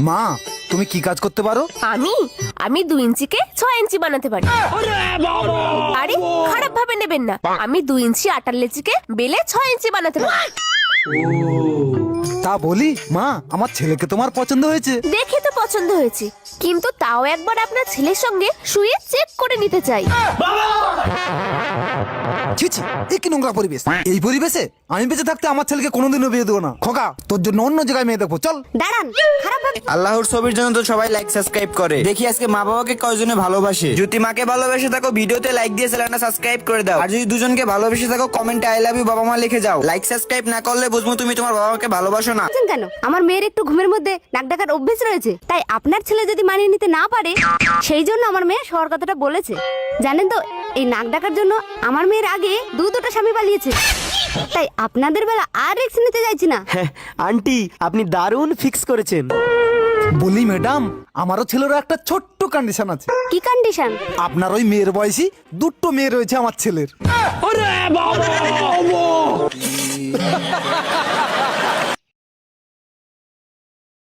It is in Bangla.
মা তুমি কি কাজ করতে পারো? আমি 2 ইঞ্চিকে 6 ইঞ্চি বানাতে পারি। আরে খারাপ ভাবে নেবেন না, আমি 2 ইঞ্চি আটার লেচিকে বেলে 6 ইঞ্চি বানাতে পারি। তা বলি মা, আমার ছেলেকে তোমার পছন্দ হয়েছে। দেখে তো পছন্দ হয়েছে, কিন্তু তাও একবার আপনার ছেলের সঙ্গে শুয়ে চেক করে নিতে চাই। ছি ছি, এ কি নোংরা পরিবেশ! এই পরিবেশে আমি বেঁচে থাকতে আমার ছেলেকে কোনোদিনও বিয়ে দেবো না। খোকা, তোর জন্য অন্য জায়গায় মেয়ে দেখবো, চল। দাঁড়ান, খারাপ ভাবে আল্লাহর ছবির জন্য তো সবাই লাইক সাবস্ক্রাইব করে। দেখি আজকে মা বাবাকে কয়জনে ভালোবাসে। যদি মাকে ভালোবেসে থাকো ভিডিওতে লাইক দিয়ে চ্যানেলটা সাবস্ক্রাইব করে দাও। আর যদি দুজনকে ভালোবেসে থাকো কমেন্টে আই লাভ ইউ বাবা মা লিখে যাও। লাইক সাবস্ক্রাইব না করলে বুঝবো তুমি তোমার বাবা মাকে ভালোবাসো না। কেন? আমার মেয়ের একটু ঘুমের মধ্যে নাক ডাকার অভ্যেস রয়েছে, তাই আপনার ছেলে যদি মানিয়ে নিতে না পারে সেই জন্য আমার মেয়ে শোয়ার কথাটা বলেছে। জানেন তো, এই নাক ডাকার জন্য আমার মেয়ের আগে দুটো স্বামী পালিয়েছে। তাই আপনাদের বেলা আর রিস্ক নিতে চাইছি না। আন্টি আপনি দারুণ ফিক্স করেছেন। বলি ম্যাডাম, আমারও ছেলেরও একটা ছোট্ট কন্ডিশন আছে। কি কন্ডিশন? আপনার ওই মেয়ের বয়সী 2টো মেয়ে রয়েছে আমার ছেলের।